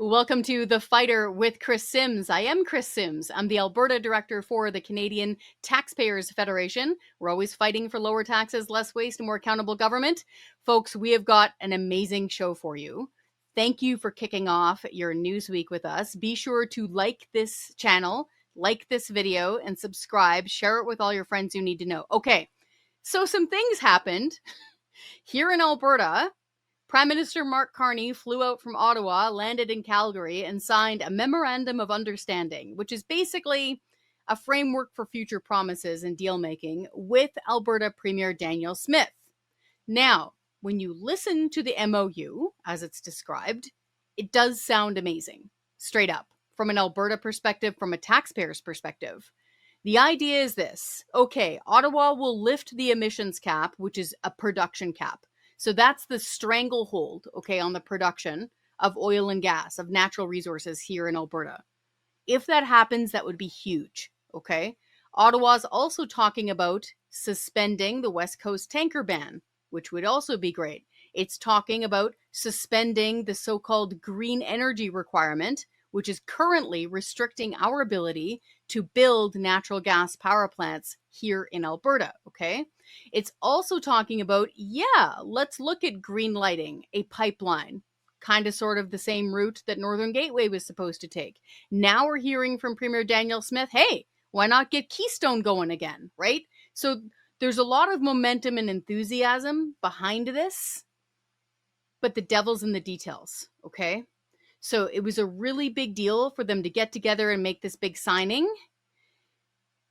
Welcome to The Fighter with Chris Sims. I am Chris Sims. I'm the Alberta Director for the Canadian Taxpayers Federation. We're always fighting for lower taxes, less waste, and more accountable government. Folks, we have got an amazing show for you. Thank you for kicking off your news week with us. Be sure to like this channel, like this video, and subscribe. Share it with all your friends who need to know. Okay, so some things happened here in Alberta. Prime Minister Mark Carney flew out from Ottawa, landed in Calgary, and signed a Memorandum of Understanding, which is basically a framework for future promises and deal-making with Alberta Premier Danielle Smith. Now, when you listen to the MOU, as it's described, it does sound amazing, straight up, from an Alberta perspective, from a taxpayer's perspective. The idea is this. Okay, Ottawa will lift the emissions cap, which is a production cap. So that's the stranglehold, okay, on the production of oil and gas, of natural resources here in Alberta. If that happens, that would be huge, okay? Ottawa's also talking about suspending the West Coast tanker ban, which would also be great. It's talking about suspending the so-called green energy requirement, which is currently restricting our ability to build natural gas power plants here in Alberta, okay? It's also talking about, let's look at green lighting, a pipeline, kind of sort of the same route that Northern Gateway was supposed to take. Now we're hearing from Premier Danielle Smith, hey, why not get Keystone going again, right? So there's a lot of momentum and enthusiasm behind this, but the devil's in the details, okay? So it was a really big deal for them to get together and make this big signing.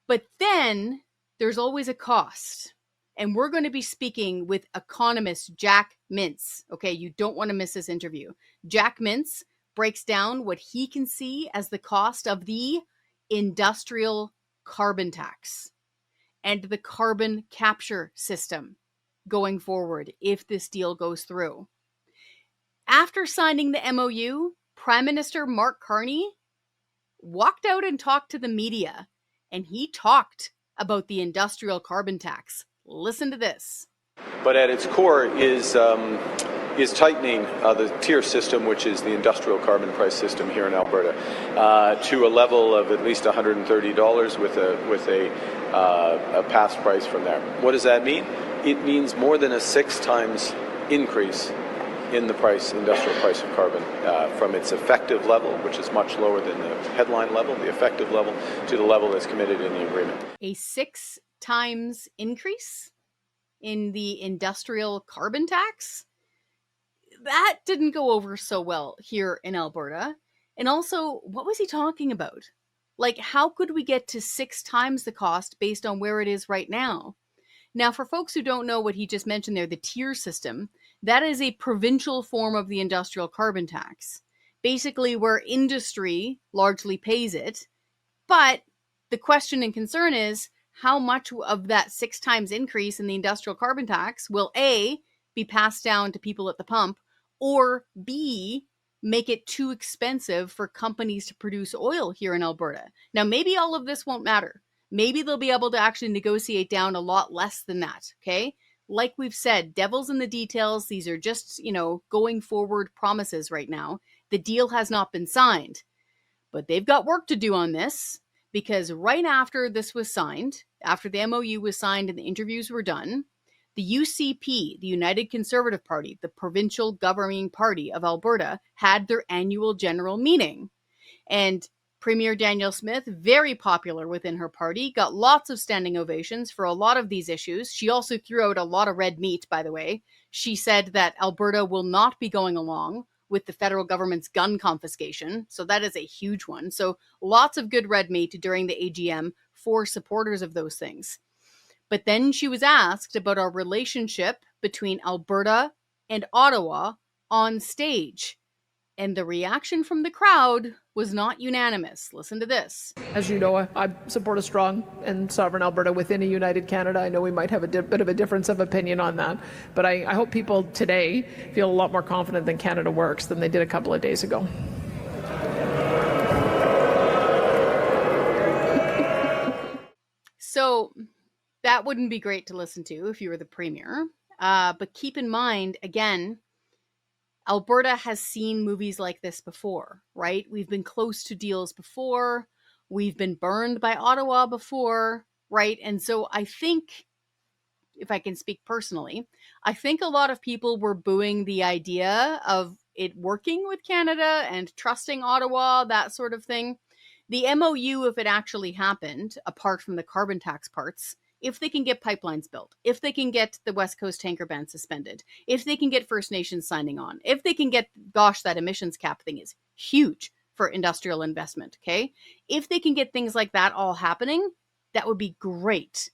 But then there's always a cost. And we're going to be speaking with economist Jack Mintz. Okay, you don't want to miss this interview. Jack Mintz breaks down what he can see as the cost of the industrial carbon tax and the carbon capture system going forward if this deal goes through. After signing the MOU, Prime Minister Mark Carney walked out and talked to the media, and he talked about the industrial carbon tax. Listen to this. But at its core is tightening the tier system, which is the industrial carbon price system here in Alberta, to a level of at least $130 with a pass price from there. What does that mean? It means more than a 6 times increase in the industrial price of carbon, from its effective level, which is much lower than the headline level, the effective level, to the level that's committed in the agreement. A 6 times increase in the industrial carbon tax? That didn't go over so well here in Alberta. And also, what was he talking about? Like, how could we get to 6 times the cost based on where it is right now? Now, for folks who don't know what he just mentioned there, the tier system, that is a provincial form of the industrial carbon tax. Basically, where industry largely pays it. But the question and concern is, how much of that 6 times increase in the industrial carbon tax will A, be passed down to people at the pump, or B, make it too expensive for companies to produce oil here in Alberta? Now, maybe all of this won't matter. Maybe they'll be able to actually negotiate down a lot less than that, okay? Like we've said, devil's in the details. These are just, going forward promises right now. The deal has not been signed, but they've got work to do on this, because right after this was signed, after the MOU was signed and the interviews were done, the UCP, the United Conservative Party, the provincial governing party of Alberta, had their annual general meeting. And Premier Danielle Smith, very popular within her party, got lots of standing ovations for a lot of these issues. She also threw out a lot of red meat, by the way. She said that Alberta will not be going along with the federal government's gun confiscation. So that is a huge one. So lots of good red meat during the AGM for supporters of those things. But then she was asked about our relationship between Alberta and Ottawa on stage. And the reaction from the crowd was not unanimous. Listen to this. As you know, I support a strong and sovereign Alberta within a united Canada. I know we might have a bit of a difference of opinion on that, but I hope people today feel a lot more confident that Canada works than they did a couple of days ago. So that wouldn't be great to listen to if you were the Premier. But keep in mind, again, Alberta has seen movies like this before, right? We've been close to deals before. We've been burned by Ottawa before, right? And so I think, if I can speak personally, I think a lot of people were booing the idea of it working with Canada and trusting Ottawa, that sort of thing. The MOU, if it actually happened, apart from the carbon tax parts, if they can get pipelines built, if they can get the West Coast tanker ban suspended, if they can get First Nations signing on, if they can get, gosh, that emissions cap thing is huge for industrial investment, okay? If they can get things like that all happening, that would be great.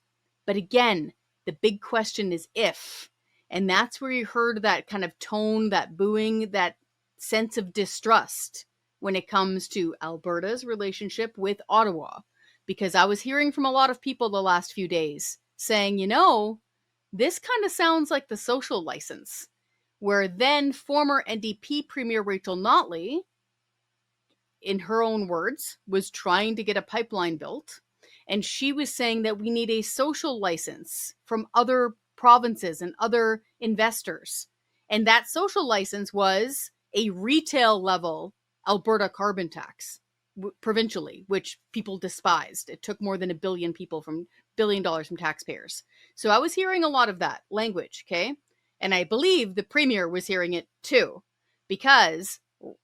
But again, the big question is if. And that's where you heard that kind of tone, that booing, that sense of distrust when it comes to Alberta's relationship with Ottawa. Because I was hearing from a lot of people the last few days saying, you know, this kind of sounds like the social license, where then former NDP Premier Rachel Notley, in her own words, was trying to get a pipeline built. And she was saying that we need a social license from other provinces and other investors. And that social license was a retail level Alberta carbon tax provincially, which people despised. It took more than $1 billion from taxpayers. So I was hearing a lot of that language, okay? And I believe the Premier was hearing it too, because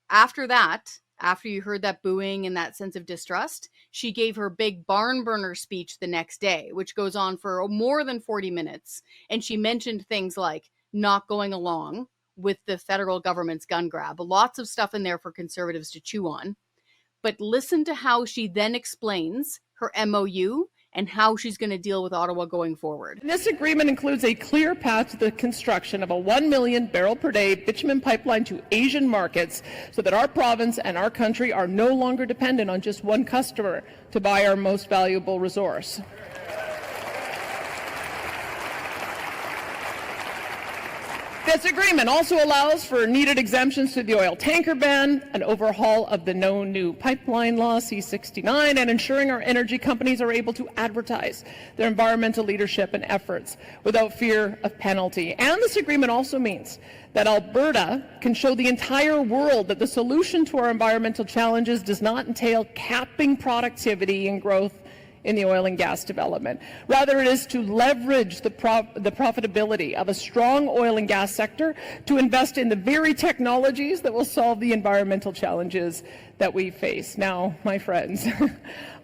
after that, after you heard that booing and that sense of distrust, she gave her big barn burner speech the next day, which goes on for more than 40 minutes. And she mentioned things like not going along with the federal government's gun grab. Lots of stuff in there for Conservatives to chew on. But listen to how she then explains her MOU and how she's going to deal with Ottawa going forward. This agreement includes a clear path to the construction of a 1 million barrel per day bitumen pipeline to Asian markets so that our province and our country are no longer dependent on just one customer to buy our most valuable resource. This agreement also allows for needed exemptions to the oil tanker ban, an overhaul of the No New Pipeline Law, C-69, and ensuring our energy companies are able to advertise their environmental leadership and efforts without fear of penalty. And this agreement also means that Alberta can show the entire world that the solution to our environmental challenges does not entail capping productivity and growth in the oil and gas development. Rather, it is to leverage the profitability of a strong oil and gas sector to invest in the very technologies that will solve the environmental challenges that we face. Now, my friends,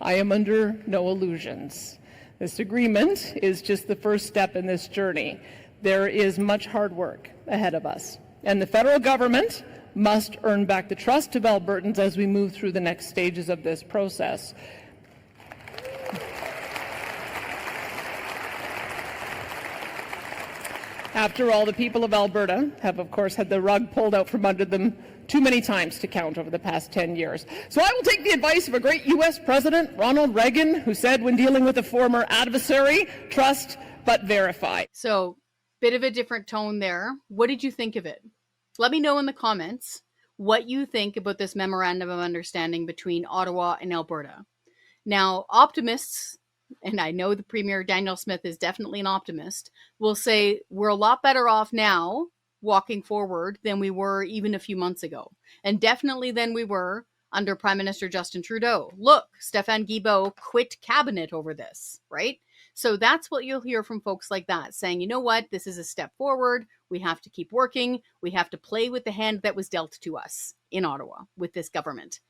I am under no illusions. This agreement is just the first step in this journey. There is much hard work ahead of us, and the federal government must earn back the trust of Albertans as we move through the next stages of this process. After all, the people of Alberta have, of course, had the rug pulled out from under them too many times to count over the past 10 years. So I will take the advice of a great U.S. President, Ronald Reagan, who said when dealing with a former adversary, trust but verify. So, bit of a different tone there. What did you think of it? Let me know in the comments what you think about this memorandum of understanding between Ottawa and Alberta. Now, optimists, and I know the Premier, Danielle Smith, is definitely an optimist, will say we're a lot better off now walking forward than we were even a few months ago. And definitely than we were under Prime Minister Justin Trudeau. Look, Stéphane Guilbeault quit cabinet over this, right? So that's what you'll hear from folks like that, saying, you know what, this is a step forward. We have to keep working. We have to play with the hand that was dealt to us in Ottawa with this government.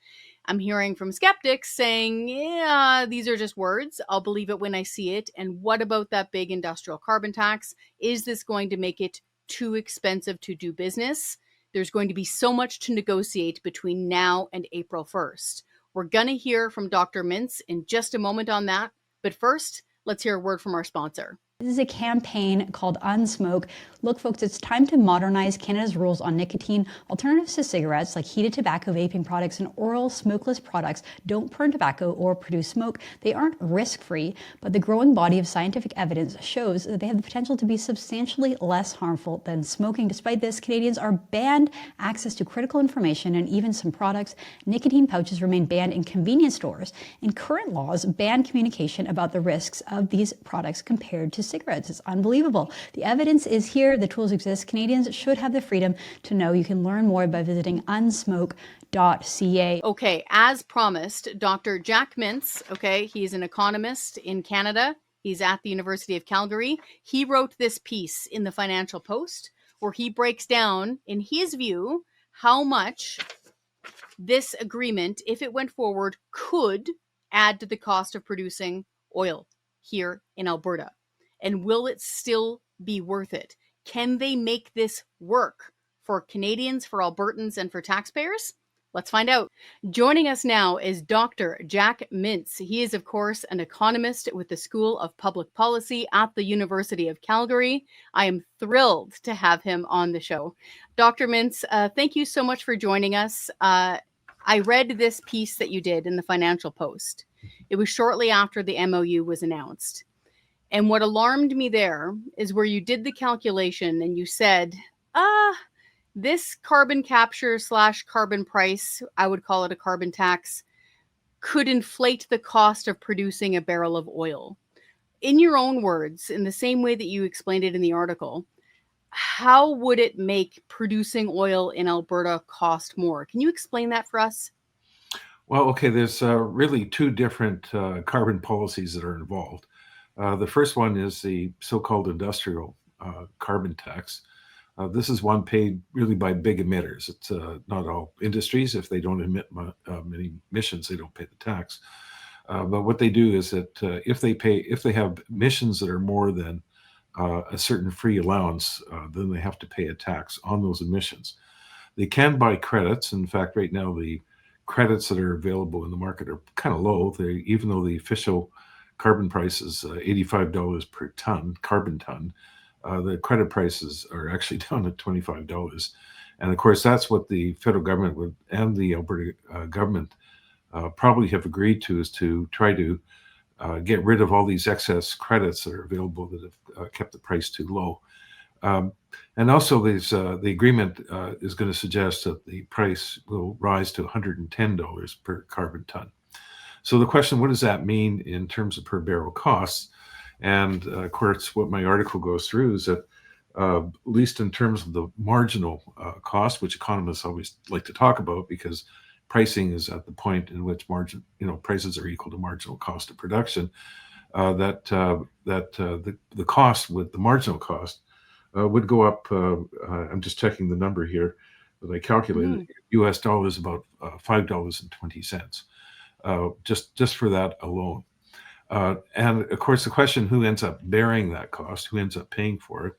I'm hearing from skeptics saying, yeah, these are just words. I'll believe it when I see it. And what about that big industrial carbon tax? Is this going to make it too expensive to do business? There's going to be so much to negotiate between now and April 1st. We're going to hear from Dr. Mintz in just a moment on that. But first, let's hear a word from our sponsor. This is a campaign called Unsmoke. Look, folks, it's time to modernize Canada's rules on nicotine. Alternatives to cigarettes like heated tobacco, vaping products, and oral smokeless products don't burn tobacco or produce smoke. They aren't risk-free, but the growing body of scientific evidence shows that they have the potential to be substantially less harmful than smoking. Despite this, Canadians are banned access to critical information and even some products. Nicotine pouches remain banned in convenience stores, and current laws ban communication about the risks of these products compared to cigarettes. It's unbelievable. The evidence is here. The tools exist. Canadians should have the freedom to know. You can learn more by visiting unsmoke.ca. Okay, as promised, Dr. Jack Mintz, okay, he's an economist in Canada. He's at the University of Calgary. He wrote this piece in the Financial Post where he breaks down, in his view, how much this agreement, if it went forward, could add to the cost of producing oil here in Alberta. And will it still be worth it? Can they make this work for Canadians, for Albertans, and for taxpayers? Let's find out. Joining us now is Dr. Jack Mintz. He is, of course, an economist with the School of Public Policy at the University of Calgary. I am thrilled to have him on the show. Dr. Mintz, thank you so much for joining us. I read this piece that you did in the Financial Post. It was shortly after the MOU was announced. And what alarmed me there is where you did the calculation and you said, this carbon capture / carbon price, I would call it a carbon tax, could inflate the cost of producing a barrel of oil. In your own words, in the same way that you explained it in the article, how would it make producing oil in Alberta cost more? Can you explain that for us? Well, okay, there's really two different carbon policies that are involved. The first one is the so-called industrial carbon tax. This is one paid really by big emitters. It's not all industries. If they don't emit many emissions, they don't pay the tax. But what they do is that if they have emissions that are more than a certain free allowance, then they have to pay a tax on those emissions. They can buy credits. In fact, right now the credits that are available in the market are kind of low. Even though the official carbon price is $85 per ton, carbon ton, the credit prices are actually down at $25. And of course, that's what the federal government and the Alberta government probably have agreed to, is to try to get rid of all these excess credits that are available that have kept the price too low. And also, the agreement is going to suggest that the price will rise to $110 per carbon ton. So the question, what does that mean in terms of per barrel costs? And of course, what my article goes through is that, at least in terms of the marginal cost, which economists always like to talk about, because pricing is at the point in which prices are equal to marginal cost of production, the cost with the marginal cost would go up. I'm just checking the number here that I calculated. US dollars about $5.20, just for that alone. And of course, the question, who ends up bearing that cost? Who ends up paying for it?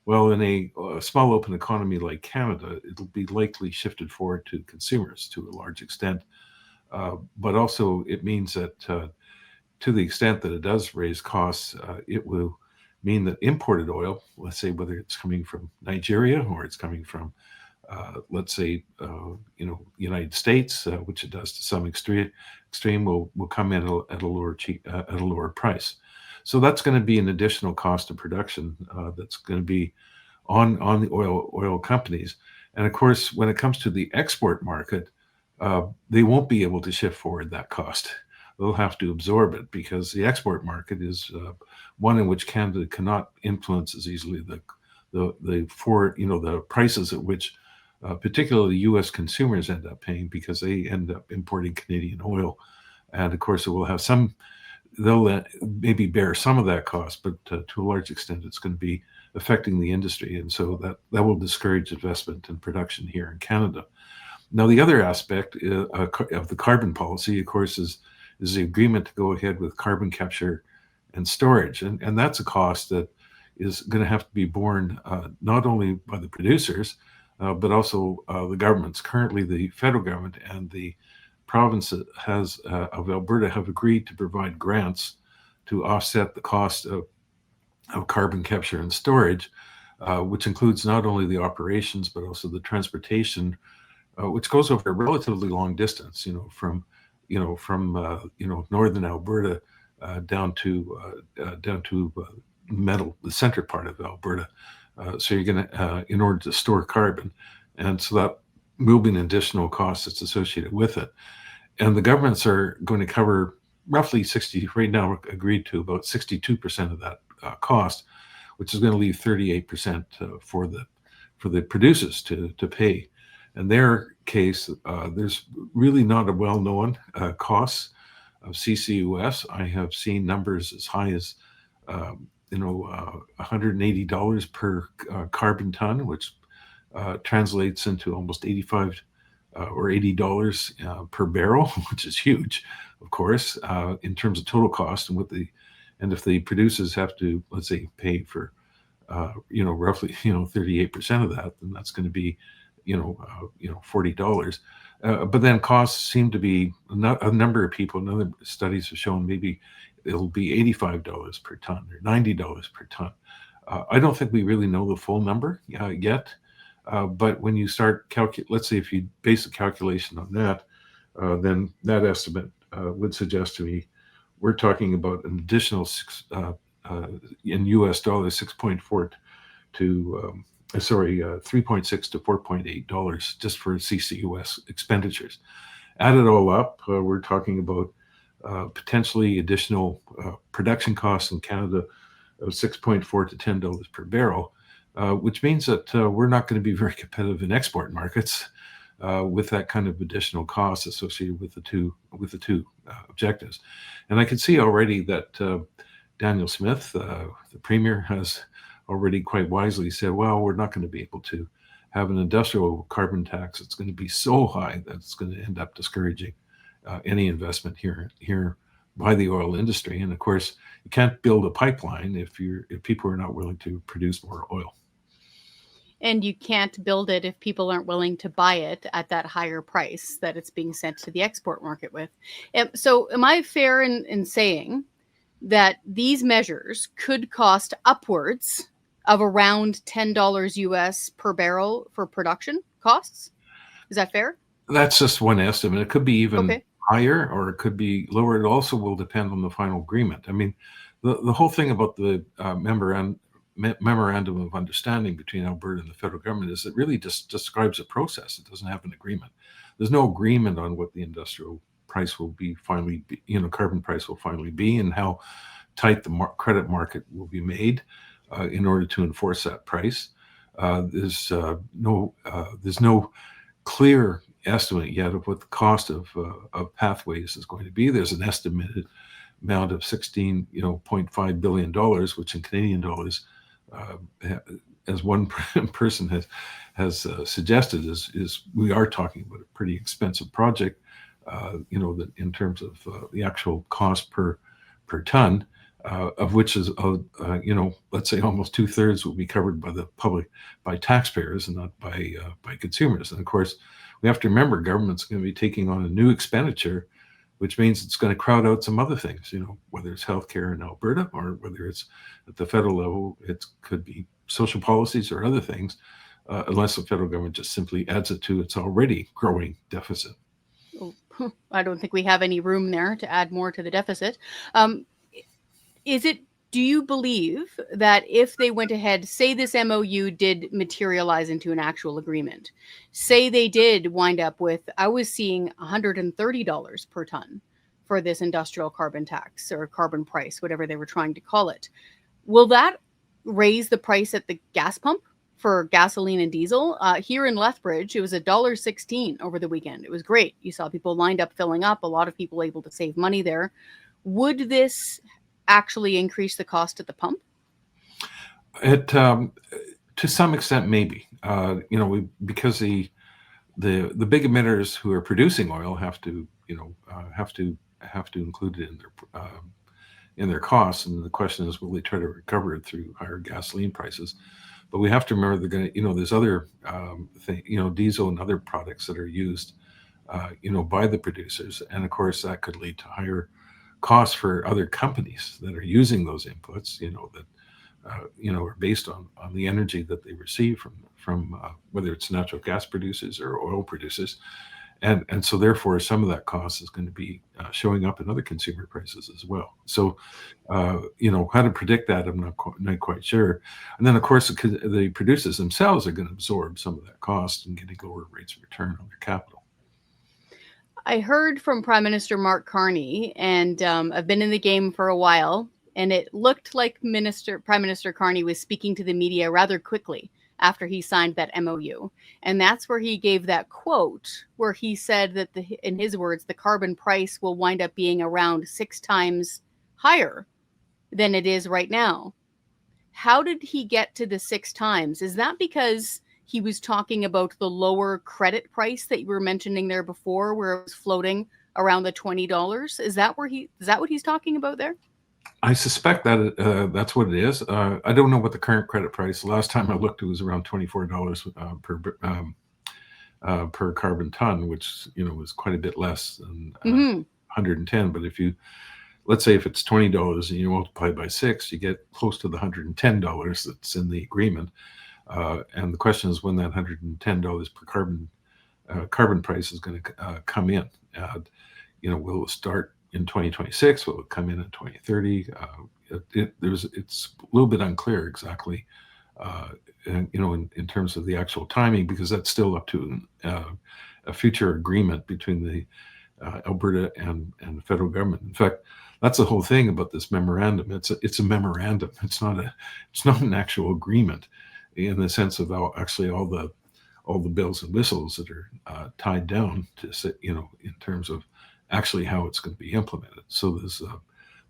Well, in a small open economy like Canada, it'll be likely shifted forward to consumers to a large extent. But also it means that to the extent that it does raise costs, it will mean that imported oil, let's say whether it's coming from Nigeria or it's coming from, let's say, United States, which it does to some extreme, will come in at a lower price. So that's going to be an additional cost of production that's going to be on the oil companies. And of course, when it comes to the export market, they won't be able to shift forward that cost. They'll have to absorb it, because the export market is one in which Canada cannot influence as easily the prices at which particularly U.S. consumers end up paying, because they end up importing Canadian oil. And of course, it will have they'll maybe bear some of that cost, but to a large extent, it's going to be affecting the industry. And so that will discourage investment and production here in Canada. Now, the other aspect of the carbon policy, of course, is the agreement to go ahead with carbon capture and storage. And that's a cost that is going to have to be borne not only by the producers, but also the governments. Currently, the federal government and the province of Alberta have agreed to provide grants to offset the cost of carbon capture and storage, which includes not only the operations, but also the transportation, which goes over a relatively long distance, from northern Alberta down to the center part of Alberta. So you're going to, in order to store carbon, and so that will be an additional cost that's associated with it. And the governments are going to cover roughly 60, right now agreed to about 62% of cost, which is going to leave 38% for the producers to pay. In their case, there's really not a well-known cost of CCUS. I have seen numbers as high as $180 per carbon ton, which translates into almost 85 or $80 per barrel, which is huge, of course, in terms of total cost. And if the producers have to, let's say, pay for roughly 38% of that, then that's going to be $40. But then costs seem to be, a number of people and other studies have shown maybe it'll be $85 per ton or $90 per ton. I don't think we really know the full number yet. But when you start let's say if you base a calculation on that, then that estimate would suggest to me we're talking about an additional in US dollars 3.6 to $4.8 just for CCUS expenditures. Add it all up, we're talking about potentially additional production costs in Canada of $6.4 to $10 per barrel, which means that we're not going to be very competitive in export markets with that kind of additional cost associated with the two objectives. And I can see already that Danielle Smith, the Premier, has already quite wisely said, well, we're not going to be able to have an industrial carbon tax that's going to be so high that it's going to end up discouraging any investment here by the oil industry. And of course, you can't build a pipeline if people are not willing to produce more oil. And you can't build it if people aren't willing to buy it at that higher price that it's being sent to the export market with. So am I fair in saying that these measures could cost upwards of around $10 US per barrel for production costs? Is that fair? That's just one estimate. It could be even higher or it could be lower. It also will depend on the final agreement. I mean, the whole thing about the memorandum of understanding between Alberta and the federal government is it really just describes a process. It doesn't have an agreement. There's no agreement on what the industrial price will be finally, carbon price will finally be, and how tight the credit market will be made in order to enforce that price. There's no clear estimate yet of what the cost of pathways is going to be. There's an estimated amount of $16.5 billion, which in Canadian dollars, as one person has suggested, is we are talking about a pretty expensive project. That in terms of the actual cost per ton, of which is let's say almost 2/3 will be covered by the public, by taxpayers, and not by consumers. And of course, we have to remember government's going to be taking on a new expenditure, which means it's going to crowd out some other things, whether it's healthcare in Alberta or whether it's at the federal level, it could be social policies or other things, unless the federal government just simply adds it to its already growing deficit. I don't think we have any room there to add more to the deficit. Do you believe that if they went ahead, say this MOU did materialize into an actual agreement, say they did wind up with, I was seeing $130 per ton for this industrial carbon tax or carbon price, whatever they were trying to call it, will that raise the price at the gas pump for gasoline and diesel? Here in Lethbridge, it was $1.16 over the weekend. It was great. You saw people lined up filling up, a lot of people able to save money there. Would this actually increase the cost at the pump? It to some extent, maybe. Because the big emitters who are producing oil have to include it in their costs, and the question is, will they try to recover it through higher gasoline prices? But we have to remember they're going to, there's other diesel and other products that are used, by the producers, and of course that could lead to higher costs for other companies that are using those inputs, that are based on the energy that they receive from whether it's natural gas producers or oil producers, and so therefore some of that cost is going to be showing up in other consumer prices as well. So how to predict that, I'm not quite sure. And then of course the producers themselves are going to absorb some of that cost and getting lower rates of return on their capital. I heard from Prime Minister Mark Carney, and I've been in the game for a while. And it looked like Prime Minister Carney was speaking to the media rather quickly after he signed that MOU. And that's where he gave that quote where he said that, in his words, the carbon price will wind up being around 6 times higher than it is right now. How did he get to the 6 times? Is that because he was talking about the lower credit price that you were mentioning there before, where it was floating around the $20? Is that what he's talking about there? I suspect that that's what it is. I don't know what the current credit price. Last time I looked, it was around $24 per carbon ton, which was quite a bit less than 110. But let's say if it's $20 and you multiply by 6, you get close to the $110 that's in the agreement. And the question is when that $110 per carbon price is going to come in. Will it start in 2026? Will it come in 2030? It's a little bit unclear exactly, in terms of the actual timing, because that's still up to a future agreement between the Alberta and the federal government. In fact, that's the whole thing about this memorandum. It's a memorandum. It's not an actual agreement, in the sense of all the bells and whistles that are tied down to, in terms of actually how it's going to be implemented. So there's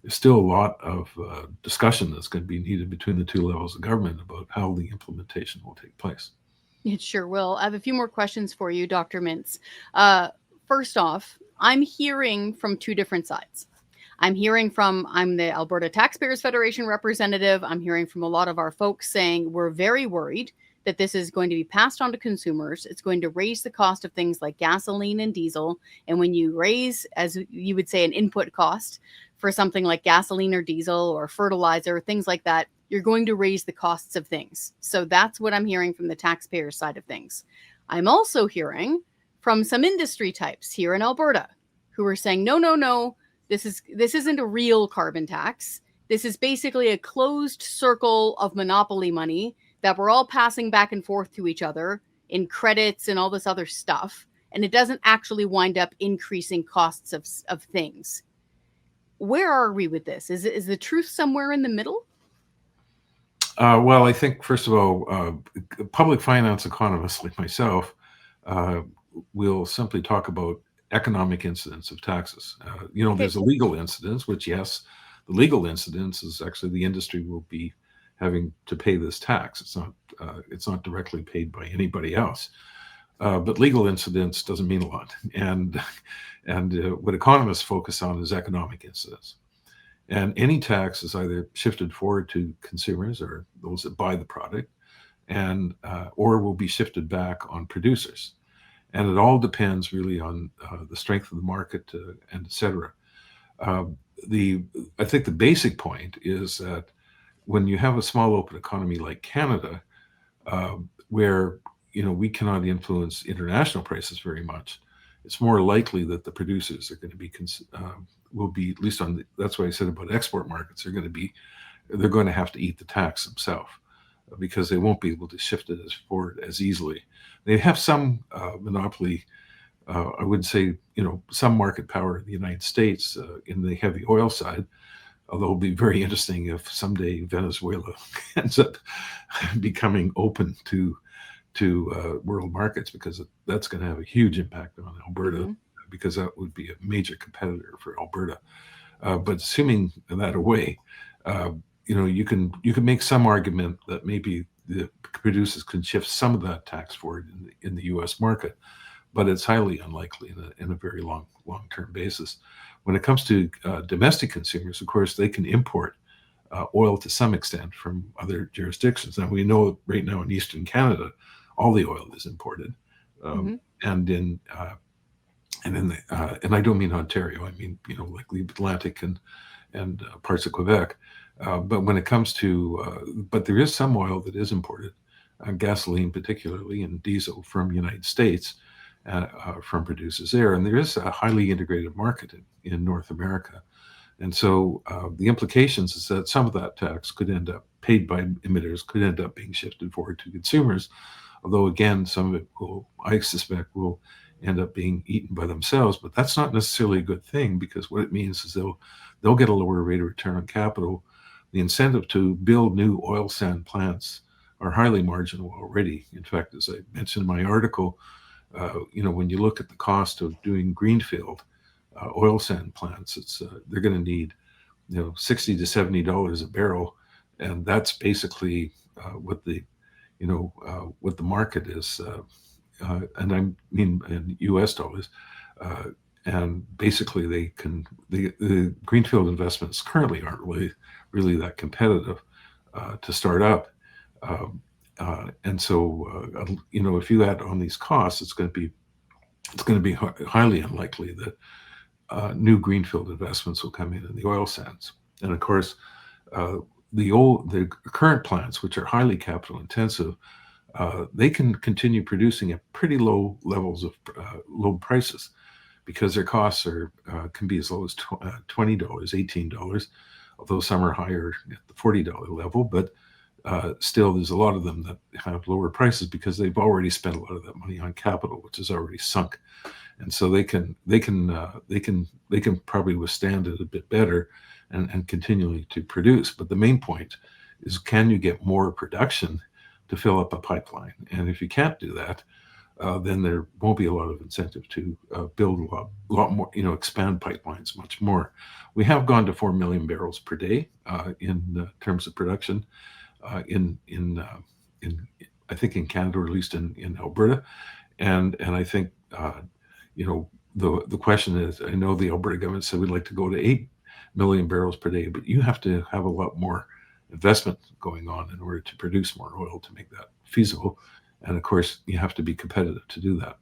still a lot of discussion that's going to be needed between the two levels of government about how the implementation will take place. It sure will. I have a few more questions for you, Dr. Mintz. First off, I'm hearing from two different sides. I'm the Alberta Taxpayers Federation representative. I'm hearing from a lot of our folks saying we're very worried that this is going to be passed on to consumers. It's going to raise the cost of things like gasoline and diesel. And when you raise, as you would say, an input cost for something like gasoline or diesel or fertilizer, things like that, you're going to raise the costs of things. So that's what I'm hearing from the taxpayer side of things. I'm also hearing from some industry types here in Alberta who are saying, no, this isn't a real carbon tax. This is basically a closed circle of monopoly money that we're all passing back and forth to each other in credits and all this other stuff. And it doesn't actually wind up increasing costs of things. Where are we with this? Is the truth somewhere in the middle? Well, I think, first of all, public finance economists like myself will simply talk about economic incidence of taxes. There's a legal incidence, which, yes, the legal incidence is actually the industry will be having to pay this tax. It's not directly paid by anybody else. But legal incidence doesn't mean a lot. And what economists focus on is economic incidence. And any tax is either shifted forward to consumers or those that buy the product, or will be shifted back on producers. And it all depends really on the strength of the market and et cetera. I think the basic point is that when you have a small open economy like Canada, where we cannot influence international prices very much, it's more likely that the producers are going to be will be, at least that's what I said about export markets. They're going to have to eat the tax themselves, because they won't be able to shift it forward as easily. They have some monopoly, I would say, some market power in the United States in the heavy oil side, although it'll be very interesting if someday Venezuela ends up becoming open to world markets, because that's going to have a huge impact on Alberta, because that would be a major competitor for Alberta. But assuming that away, you can make some argument that maybe the producers can shift some of that tax forward in the U.S. market, but it's highly unlikely in a very long-term basis. When it comes to domestic consumers, of course, they can import oil to some extent from other jurisdictions. And we know right now in Eastern Canada, all the oil is imported, and I don't mean Ontario. I mean like the Atlantic and parts of Quebec. But when it comes to, but there is some oil that is imported, gasoline particularly, and diesel from the United States, from producers there. And there is a highly integrated market in North America. And so the implications is that some of that tax could end up paid by emitters, could end up being shifted forward to consumers. Although, again, some of it I suspect, will end up being eaten by themselves. But that's not necessarily a good thing, because what it means is they'll get a lower rate of return on capital the incentive to build new oil sand plants are highly marginal already. In fact, as I mentioned in my article, when you look at the cost of doing greenfield oil sand plants, they're going to need $60 to $70 a barrel, and that's basically what the market is, and I mean in U.S. dollars. And basically, the greenfield investments currently aren't really that competitive to start up. And so, if you add on these costs, it's going to be highly unlikely that new greenfield investments will come in the oil sands. And of course, the current plants, which are highly capital intensive, they can continue producing at pretty low levels of low prices, because their costs can be as low as $20, $18, although some are higher at the $40 level. But still, there's a lot of them that have lower prices because they've already spent a lot of that money on capital, which is already sunk, and so they can probably withstand it a bit better and continually to produce. But the main point is, can you get more production to fill up a pipeline? And if you can't do that, then there won't be a lot of incentive to build a lot more, expand pipelines much more. We have gone to 4 million barrels per day in terms of production in I think in Canada, or at least in Alberta, and I think the question is, I know the Alberta government said we'd like to go to 8 million barrels per day, but you have to have a lot more investment going on in order to produce more oil to make that feasible. And of course, you have to be competitive to do that.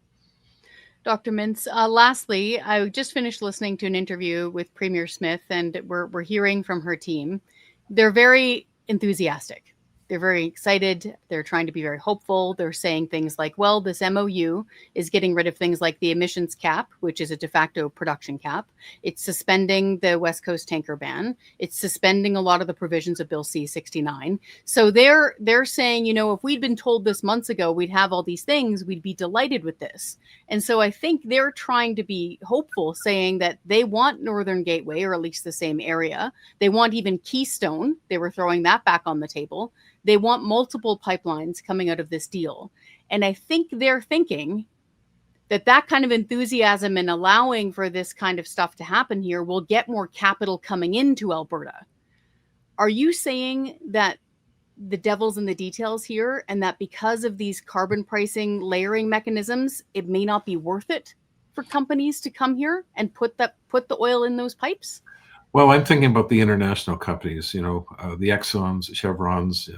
Dr. Mintz, lastly, I just finished listening to an interview with Premier Smith, and we're hearing from her team. They're very enthusiastic. They're very excited. They're trying to be very hopeful. They're saying things like, well, this MOU is getting rid of things like the emissions cap, which is a de facto production cap. It's suspending the West Coast tanker ban. It's suspending a lot of the provisions of Bill C-69. So they're saying, if we'd been told this months ago, we'd have all these things, we'd be delighted with this. And so I think they're trying to be hopeful, saying that they want Northern Gateway, or at least the same area. They want even Keystone. They were throwing that back on the table. They want multiple pipelines coming out of this deal. And I think they're thinking that kind of enthusiasm and allowing for this kind of stuff to happen here will get more capital coming into Alberta. Are you saying that the devil's in the details here, and that because of these carbon pricing layering mechanisms, it may not be worth it for companies to come here and put the oil in those pipes? Well, I'm thinking about the international companies, the Exxons, Chevrons,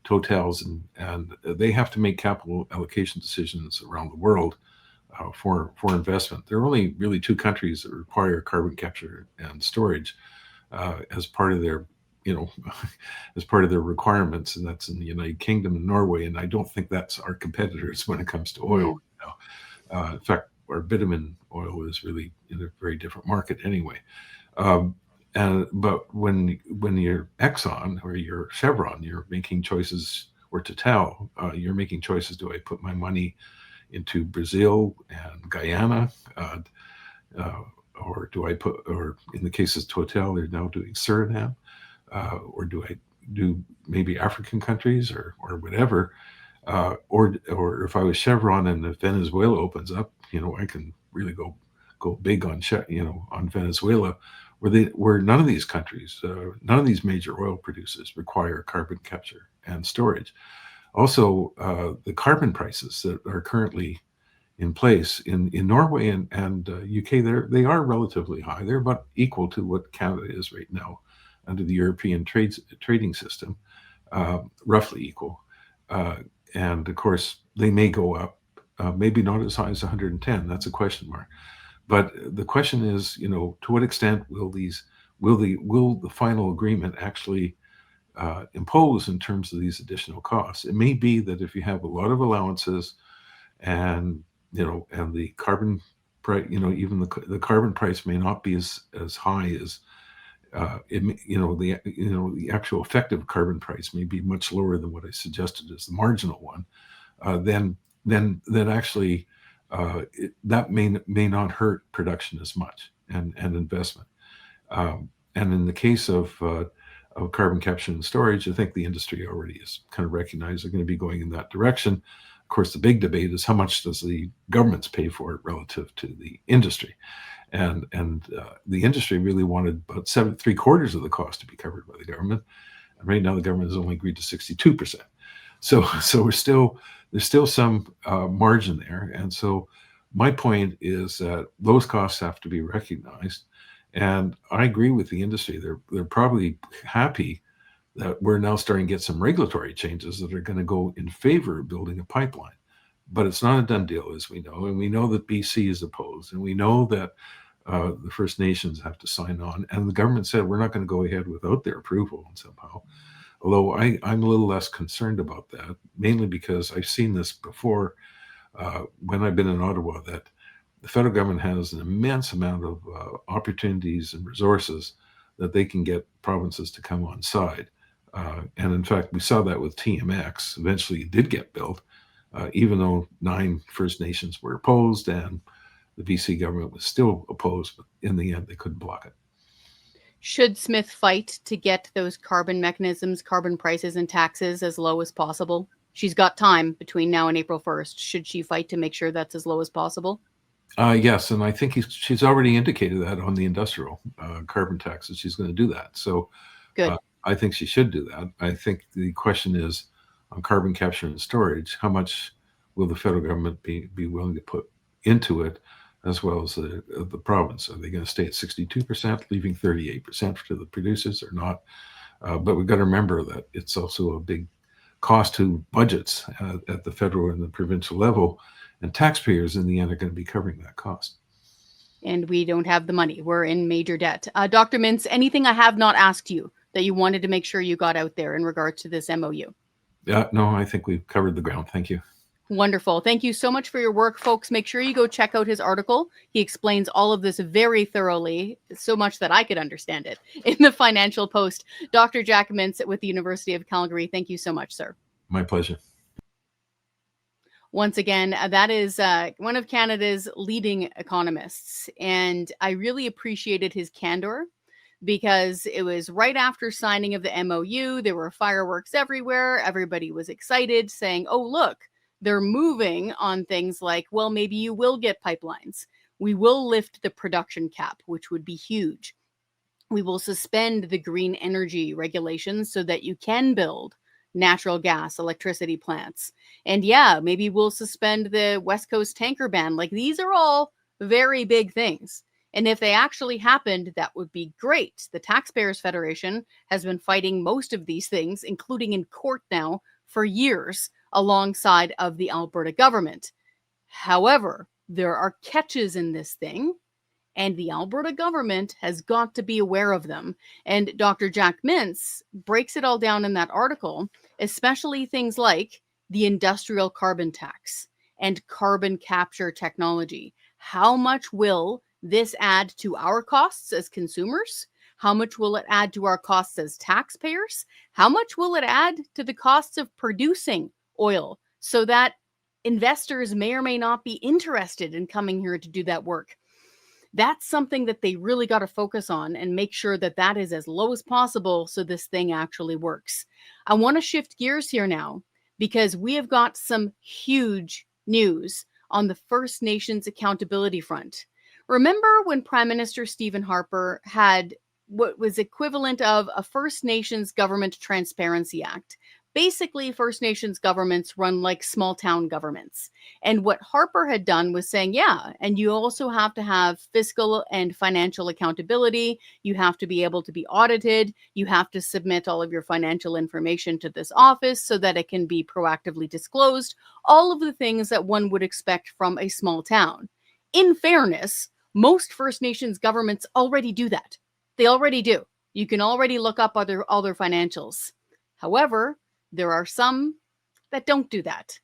Totals, and they have to make capital allocation decisions around the world for investment. There are only really two countries that require carbon capture and storage as part of their, as part of their requirements, and that's in the United Kingdom and Norway. And I don't think that's our competitors when it comes to oil. In fact, our bitumen oil is really in a very different market anyway. But when you're Exxon or you're Chevron, you're making choices, or Total, you're making choices. Do I put my money into Brazil and Guyana, or do I or in the case of Total, they're now doing Suriname, or do I do maybe African countries or whatever, or if I was Chevron and if Venezuela opens up, I can really go big on on Venezuela, where none of these countries, none of these major oil producers require carbon capture and storage. Also, the carbon prices that are currently in place in Norway and UK, they are relatively high. They're about equal to what Canada is right now under the European trading system, roughly equal. And of course, they may go up, maybe not as high as 110. That's a question mark. But the question is, to what extent will the final agreement actually impose in terms of these additional costs? It may be that if you have a lot of allowances, and the carbon price, even the carbon price may not be as high as the actual effective carbon price may be much lower than what I suggested as the marginal one. Then actually. That may not hurt production as much and investment. And in the case of of carbon capture and storage. I think the industry already is kind of recognized they're going to be going in that direction. Of course, the big debate is how much does the governments pay for it relative to the industry? And the industry really wanted about 3/4 of the cost to be covered by the government. And right now, the government has only agreed to 62%. So there's still some margin there. And so my point is that those costs have to be recognized. And I agree with the industry. They're probably happy that we're now starting to get some regulatory changes that are going to go in favor of building a pipeline. But it's not a done deal, as we know. And we know that BC is opposed. And we know that the First Nations have to sign on. And the government said we're not going to go ahead without their approval somehow. Although I'm a little less concerned about that, mainly because I've seen this before when I've been in Ottawa, that the federal government has an immense amount of opportunities and resources that they can get provinces to come on side. And in fact, we saw that with TMX. Eventually, it did get built, even though 9 First Nations were opposed and the BC government was still opposed. But in the end, they couldn't block it. Should Smith fight to get those carbon mechanisms, carbon prices, and taxes as low as possible? She's got time between now and April 1st. Should she fight to make sure that's as low as possible? Yes, and I think she's already indicated that on the industrial carbon taxes. She's going to do that. So Good. I think she should do that. I think the question is on carbon capture and storage, how much will the federal government be willing to put into it, as well as the province? Are they going to stay at 62%, leaving 38% to the producers or not? But we've got to remember that it's also a big cost to budgets at the federal and the provincial level, and taxpayers in the end are going to be covering that cost. And we don't have the money. We're in major debt. Dr. Mintz, anything I have not asked you that you wanted to make sure you got out there in regards to this MOU? Yeah, no, I think we've covered the ground. Thank you. Wonderful. Thank you so much for your work, folks. Make sure you go check out his article. He explains all of this very thoroughly, so much that I could understand it, in the Financial Post. Dr. Jack Mintz with the University of Calgary, thank you so much, sir. My pleasure. Once again, that is one of Canada's leading economists. And I really appreciated his candor, because it was right after signing of the MOU. There were fireworks everywhere. Everybody was excited, saying, oh, look, they're moving on things like, well, maybe you will get pipelines. We will lift the production cap, which would be huge. We will suspend the green energy regulations so that you can build natural gas, electricity plants. And yeah, maybe we'll suspend the West Coast tanker ban. Like, these are all very big things. And if they actually happened, that would be great. The Taxpayers Federation has been fighting most of these things, including in court now, for years, alongside of the Alberta government. However, there are catches in this thing, and the Alberta government has got to be aware of them. And Dr. Jack Mintz breaks it all down in that article, especially things like the industrial carbon tax and carbon capture technology. How much will this add to our costs as consumers? How much will it add to our costs as taxpayers? How much will it add to the costs of producing oil, so that investors may or may not be interested in coming here to do that work? That's something that they really got to focus on and make sure that that is as low as possible, so this thing actually works. I want to shift gears here now, because we have got some huge news on the First Nations accountability front. Remember when Prime Minister Stephen Harper had what was equivalent of a First Nations Government Transparency Act? Basically, First Nations governments run like small town governments. And what Harper had done was saying, yeah, and you also have to have fiscal and financial accountability. You have to be able to be audited. You have to submit all of your financial information to this office so that it can be proactively disclosed. All of the things that one would expect from a small town. In fairness, most First Nations governments already do that. They already do. You can already look up all their financials. However, there are some that don't do that.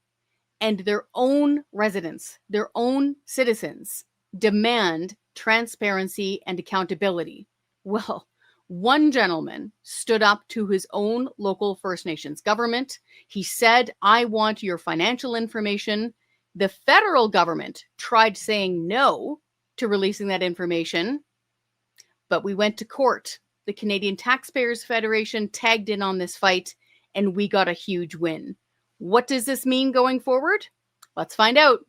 And their own residents, their own citizens, demand transparency and accountability. Well, one gentleman stood up to his own local First Nations government. He said, I want your financial information. The federal government tried saying no to releasing that information, but we went to court the Canadian Taxpayers Federation tagged in on this fight, and we got a huge win. What does this mean going forward? Let's find out.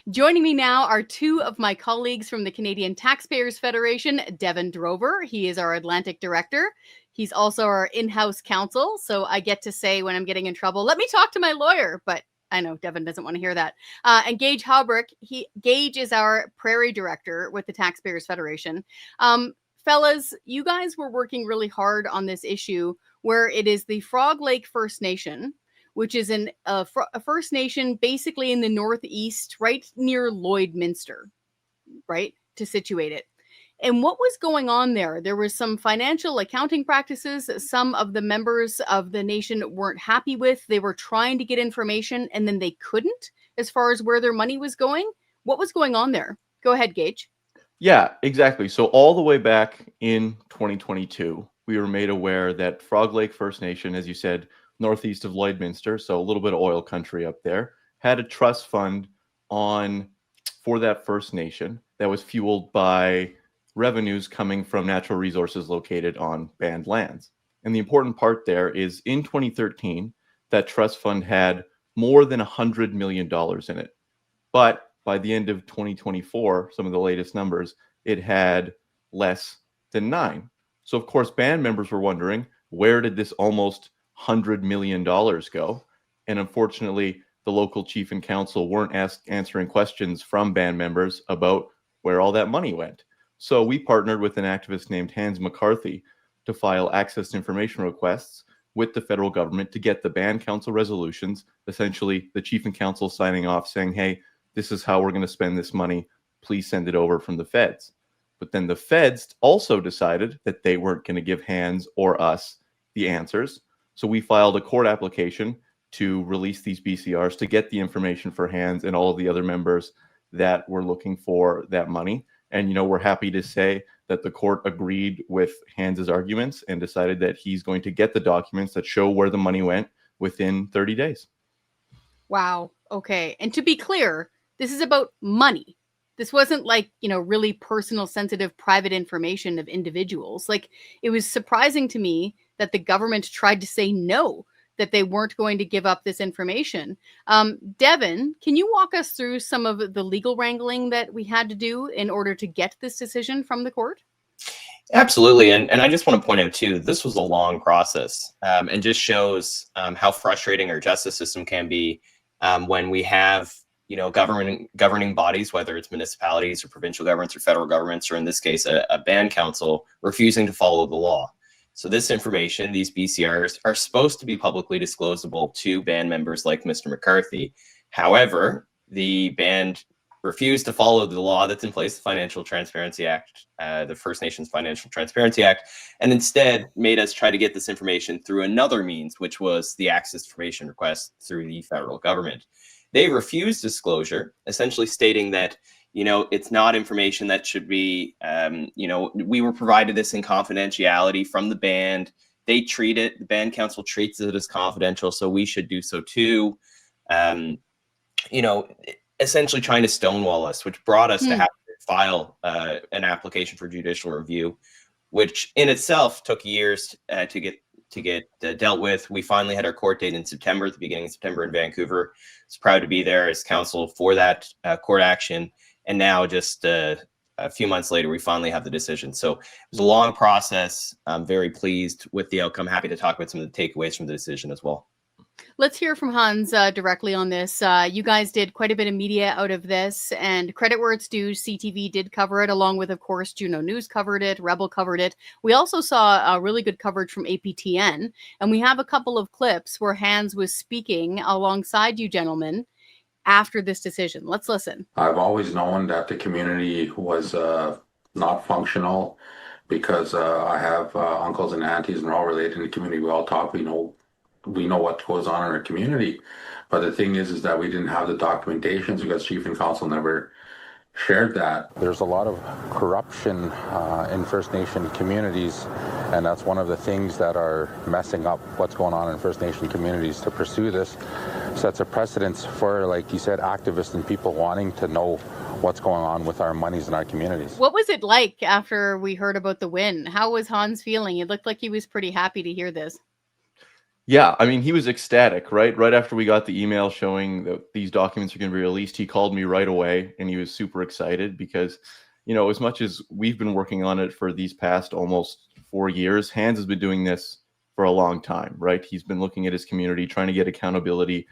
Joining me now are two of my colleagues from the Canadian Taxpayers Federation, Devin Drover. He is our Atlantic Director. He's also our in-house counsel, so I get to say when I'm getting in trouble, let me talk to my lawyer, but I know Devin doesn't want to hear that. And Gage Halbrook, Gage is our Prairie Director with the Taxpayers Federation. Fellas, you guys were working really hard on this issue where it is the Frog Lake First Nation, which is a First Nation basically in the Northeast, right near Lloydminster, right, to situate it. And what was going on there? There was some financial accounting practices that some of the members of the nation weren't happy with. They were trying to get information and then they couldn't as far as where their money was going. What was going on there? Go ahead, Gage. Yeah, exactly. So all the way back in 2022, we were made aware that Frog Lake First Nation, as you said, northeast of Lloydminster, so a little bit of oil country up there, had a trust fund for that First Nation that was fueled by revenues coming from natural resources located on banned lands. And the important part there is in 2013, that trust fund had more than $100 million in it. But by the end of 2024, some of the latest numbers, it had less than 9. So of course, band members were wondering, where did this almost $100 million go? And unfortunately, the local chief and council weren't answering questions from band members about where all that money went. So we partnered with an activist named Hans McCarthy to file access information requests with the federal government to get the band council resolutions, essentially the chief and council signing off saying, hey, this is how we're going to spend this money. Please send it over from the feds. But then the feds also decided that they weren't going to give Hans or us the answers. So we filed a court application to release these BCRs to get the information for Hans and all of the other members that were looking for that money. And, we're happy to say that the court agreed with Hans's arguments and decided that he's going to get the documents that show where the money went within 30 days. Wow. Okay. And to be clear, this is about money. This wasn't like, really personal, sensitive, private information of individuals. Like, it was surprising to me that the government tried to say no, that they weren't going to give up this information. Devin, can you walk us through some of the legal wrangling that we had to do in order to get this decision from the court? Absolutely. And I just want to point out, too, this was a long process and just shows how frustrating our justice system can be when we have, governing bodies, whether it's municipalities or provincial governments or federal governments, or in this case, a band council refusing to follow the law. So this information, these BCRs, are supposed to be publicly disclosable to band members like Mr. McCarthy. However, the band refused to follow the law that's in place, the Financial Transparency Act, the First Nations Financial Transparency Act, and instead made us try to get this information through another means, which was the access information request through the federal government. They refused disclosure, essentially stating that it's not information that should be, we were provided this in confidentiality from the band. The band council treats it as confidential, so we should do so too. Essentially trying to stonewall us, which brought us to have to file an application for judicial review, which in itself took years to get dealt with. We finally had our court date in September, at the beginning of September in Vancouver. I was proud to be there as counsel for that court action. And now just a few months later, we finally have the decision. So it was a long process. I'm very pleased with the outcome. Happy to talk about some of the takeaways from the decision as well. Let's hear from Hans directly on this. You guys did quite a bit of media out of this, and credit where it's due, CTV did cover it, along with, of course, Juno News covered it, Rebel covered it. We also saw really good coverage from APTN, and we have a couple of clips where Hans was speaking alongside you gentlemen after this decision. Let's listen. I've always known that the community was not functional because I have uncles and aunties, and we're all related in the community. We all talk. We know what goes on in our community. But the thing is that we didn't have the documentations because Chief and Council never shared that. There's a lot of corruption in First Nation communities, and that's one of the things that are messing up what's going on in First Nation communities. To pursue this, sets a precedence for, like you said, activists and people wanting to know what's going on with our monies in our communities. What was it like after we heard about the win? How was Hans feeling? It looked like he was pretty happy to hear this. Yeah, I mean, he was ecstatic, right? Right after we got the email showing that these documents are going to be released, he called me right away, and he was super excited because, as much as we've been working on it for these past almost 4 years, Hans has been doing this for a long time, right? He's been looking at his community, trying to get accountability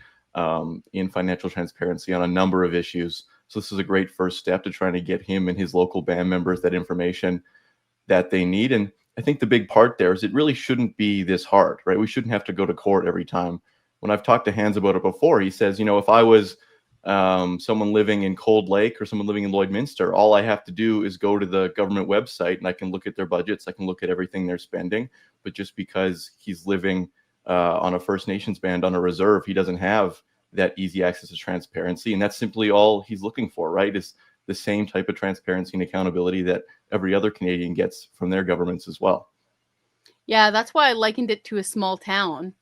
in financial transparency on a number of issues. So this is a great first step to trying to get him and his local band members that information that they need. And I think the big part there is it really shouldn't be this hard, right? We shouldn't have to go to court every time. When I've talked to Hans about it before, he says, if I was someone living in Cold Lake or someone living in Lloydminster, all I have to do is go to the government website and I can look at their budgets. I can look at everything they're spending. But just because he's living on a First Nations band on a reserve, he doesn't have that easy access to transparency. And that's simply all he's looking for, right? Is the same type of transparency and accountability that every other Canadian gets from their governments as well. Yeah, that's why I likened it to a small town,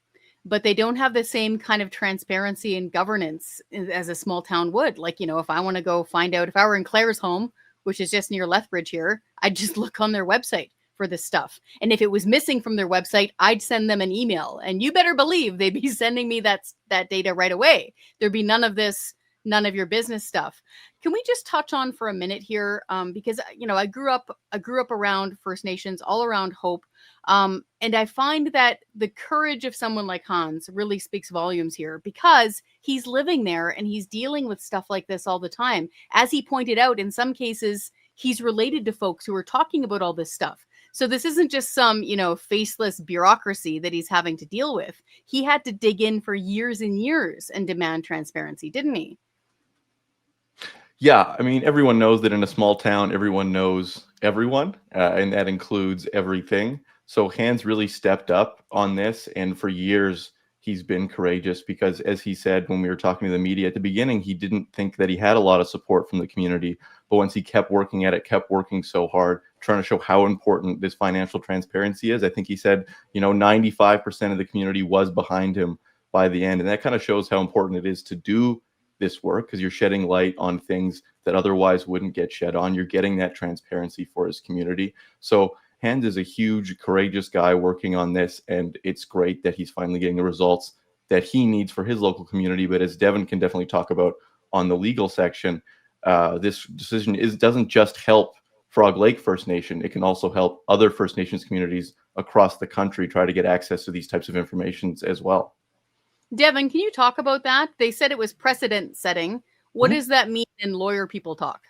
but they don't have the same kind of transparency and governance as a small town would. Like, if I want to go find out, if I were in Claire's home, which is just near Lethbridge here, I'd just look on their website for this stuff. And if it was missing from their website, I'd send them an email. And you better believe they'd be sending me that data right away. There'd be none of this, none of your business stuff. Can we just touch on for a minute here? Because, I grew up around First Nations, all around Hope. And I find that the courage of someone like Hans really speaks volumes here because he's living there and he's dealing with stuff like this all the time. As he pointed out, in some cases, he's related to folks who are talking about all this stuff. So this isn't just some, faceless bureaucracy that he's having to deal with. He had to dig in for years and years and demand transparency, didn't he? Yeah, I mean, everyone knows that in a small town, everyone knows everyone, and that includes everything. So Hans really stepped up on this, and for years, he's been courageous because, as he said when we were talking to the media at the beginning, he didn't think that he had a lot of support from the community. But once he kept working at it, kept working so hard, trying to show how important this financial transparency is, I think he said, 95% of the community was behind him by the end. And that kind of shows how important it is to do this work because you're shedding light on things that otherwise wouldn't get shed on. You're getting that transparency for his community. So Hans is a huge, courageous guy working on this, and it's great that he's finally getting the results that he needs for his local community. But as Devin can definitely talk about on the legal section, this decision doesn't just help Frog Lake First Nation. It can also help other First Nations communities across the country try to get access to these types of information as well. Devin, can you talk about that? They said it was precedent setting. What does that mean in lawyer people talk?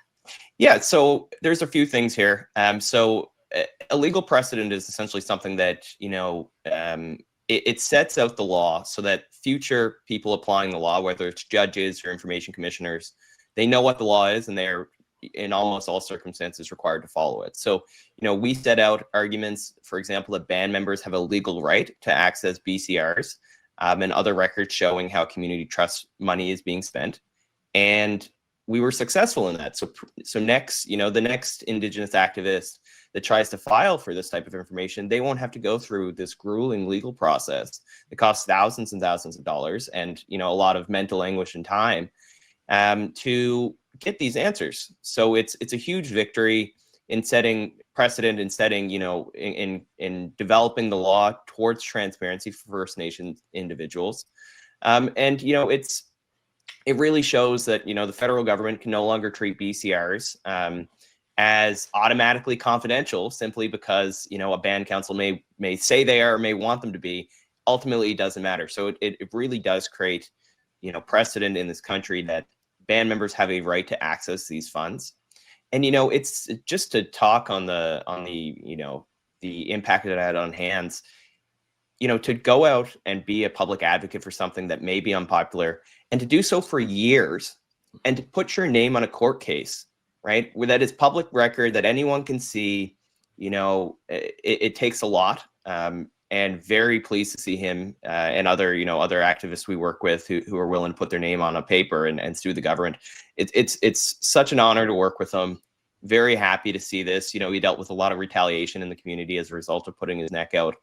Yeah, so there's a few things here. So a legal precedent is essentially something that, it sets out the law so that future people applying the law, whether it's judges or information commissioners, they know what the law is and they're in almost all circumstances required to follow it. So, we set out arguments, for example, that band members have a legal right to access BCRs. And other records showing how community trust money is being spent. And we were successful in that. So next, the next Indigenous activist that tries to file for this type of information, they won't have to go through this grueling legal process. It costs thousands and thousands of dollars and, a lot of mental anguish and time to get these answers. So it's a huge victory in setting precedent and setting, in developing the law towards transparency for First Nations individuals. And, it really shows that, the federal government can no longer treat BCRs as automatically confidential simply because, a band council may say they are, or may want them to be. Ultimately, it doesn't matter. So it really does create, precedent in this country that band members have a right to access these funds. And, it's just to talk on the impact that it had on Hans, to go out and be a public advocate for something that may be unpopular and to do so for years and to put your name on a court case, right? Where that is public record that anyone can see, it takes a lot. And very pleased to see him and other activists we work with who are willing to put their name on a paper and sue the government. It's such an honor to work with him. Very happy to see this. He dealt with a lot of retaliation in the community as a result of putting his neck out.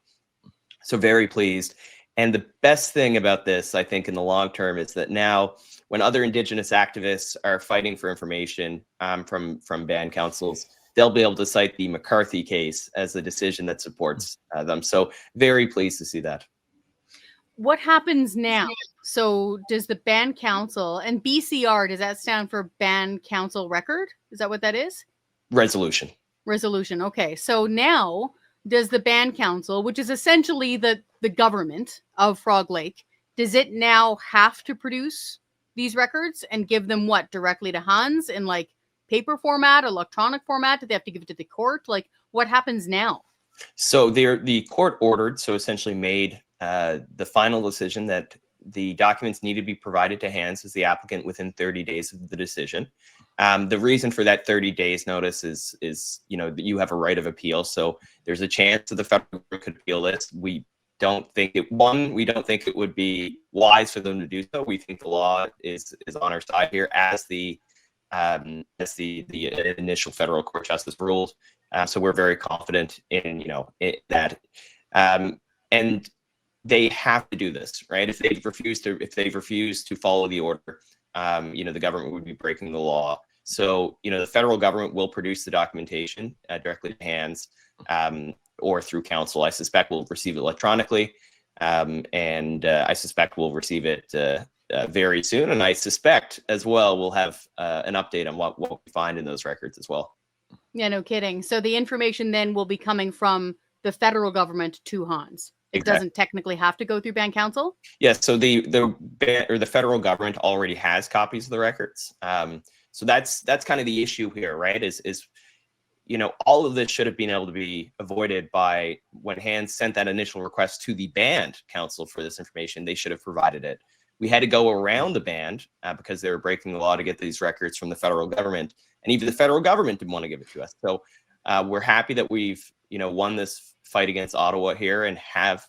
So very pleased. And the best thing about this, I think, in the long term is that now when other Indigenous activists are fighting for information from band councils, they'll be able to cite the McCarthy case as the decision that supports them. So very pleased to see that. What happens now? So does the band council, and BCR, does that stand for band council record? Is that what that is? Resolution. Okay. So now does the band council, which is essentially the government of Frog Lake, does it now have to produce these records and give them what, directly to Hans in like paper format, electronic format? Do they have to give it to the court? Like, what happens now? So the court ordered, so essentially made the final decision that the documents need to be provided to Hans as the applicant within 30 days of the decision. The reason for that 30 days notice is that you have a right of appeal. So there's a chance that the federal government could appeal this. We don't think it would be wise for them to do so. We think the law is on our side here, as the initial federal court justice ruled. So we're very confident in that, and they have to do this, right? If they've refused to follow the order, the government would be breaking the law. So the federal government will produce the documentation directly to Hans, or through council. I suspect we'll receive it electronically, and I suspect we'll receive it very soon. And I suspect as well we'll have an update on what we find in those records as well. Yeah, no kidding. So the information then will be coming from the federal government to Hans. It doesn't technically have to go through band council. Yes. So the federal government already has copies of the records. So that's kind of the issue here, right? Is all of this should have been able to be avoided by when Hans sent that initial request to the band council for this information. They should have provided it. We had to go around the band because they were breaking the law to get these records from the federal government, and even the federal government didn't want to give it to us. So we're happy that we've won this fight against Ottawa here, and have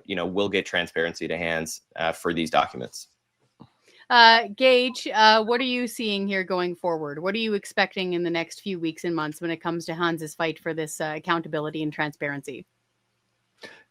we'll get transparency to Hans for these documents. Gage, what are you seeing here going forward? What are you expecting in the next few weeks and months when it comes to Hans's fight for this accountability and transparency?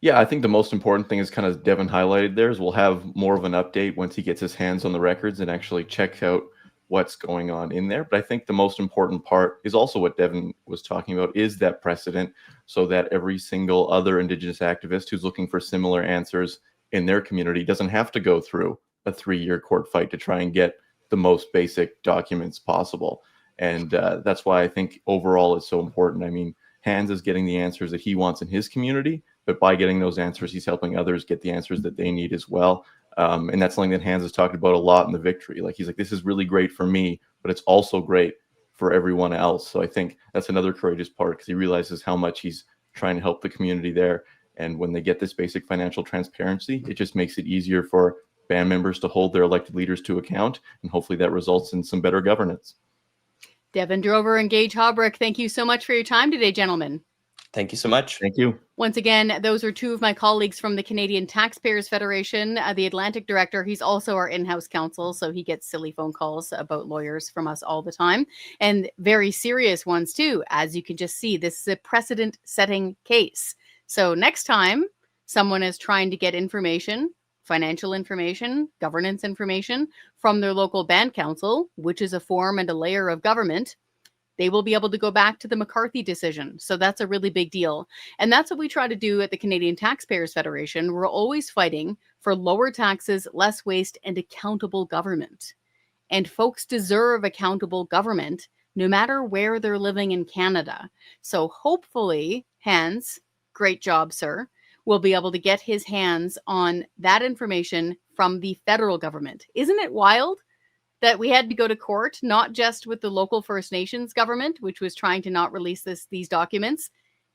Yeah, I think the most important thing is kind of Devin highlighted there is we'll have more of an update once he gets his hands on the records and actually checks out what's going on in there. But I think the most important part is also what Devin was talking about, is that precedent, so that every single other Indigenous activist who's looking for similar answers in their community doesn't have to go through a 3-year court fight to try and get the most basic documents possible. And that's why I think overall it's so important. I mean, Hans is getting the answers that he wants in his community, but by getting those answers, he's helping others get the answers that they need as well. And that's something that Hans has talked about a lot in the victory. Like, he's like, this is really great for me, but it's also great for everyone else. So I think that's another courageous part, because he realizes how much he's trying to help the community there. And when they get this basic financial transparency, it just makes it easier for band members to hold their elected leaders to account. And hopefully that results in some better governance. Devin Drover and Gage Haubrich, thank you so much for your time today, gentlemen. Thank you so much. Thank you. Once again, those are two of my colleagues from the Canadian Taxpayers Federation, the Atlantic director. He's also our in-house counsel, so he gets silly phone calls about lawyers from us all the time, and very serious ones too. As you can just see, this is a precedent-setting case. So next time someone is trying to get information, financial information, governance information from their local band council, which is a form and a layer of government, they will be able to go back to the McCarthy decision. So that's a really big deal. And that's what we try to do at the Canadian Taxpayers Federation. We're always fighting for lower taxes, less waste, and accountable government. And folks deserve accountable government no matter where they're living in Canada. So hopefully, Hans, great job, sir, will be able to get his hands on that information from the federal government. Isn't it wild that we had to go to court, not just with the local First Nations government, which was trying to not release these documents,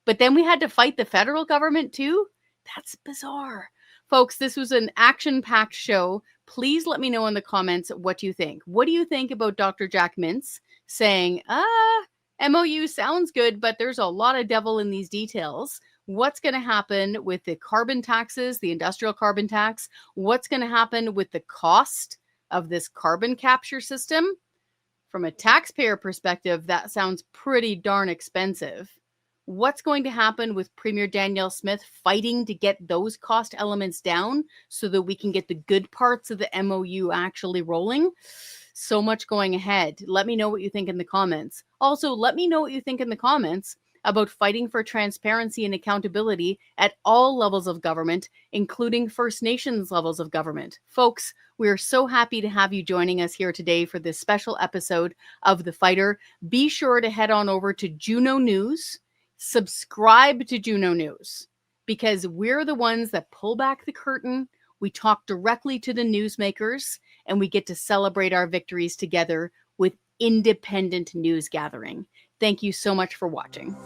but then we had to fight the federal government too? That's bizarre. Folks, this was an action-packed show. Please let me know in the comments what you think. What do you think about Dr. Jack Mintz saying, MOU sounds good, but there's a lot of devil in these details? What's going to happen with the carbon taxes, the industrial carbon tax? What's going to happen with the cost of this carbon capture system? From a taxpayer perspective, that sounds pretty darn expensive. What's going to happen with Premier Danielle Smith fighting to get those cost elements down so that we can get the good parts of the MOU actually rolling? So much going ahead. Let me know what you think in the comments. Also, let me know what you think in the comments about fighting for transparency and accountability at all levels of government, including First Nations levels of government. Folks, we are so happy to have you joining us here today for this special episode of The Fighter. Be sure to head on over to Juno News, subscribe to Juno News, because we're the ones that pull back the curtain. We talk directly to the newsmakers, and we get to celebrate our victories together with independent news gathering. Thank you so much for watching.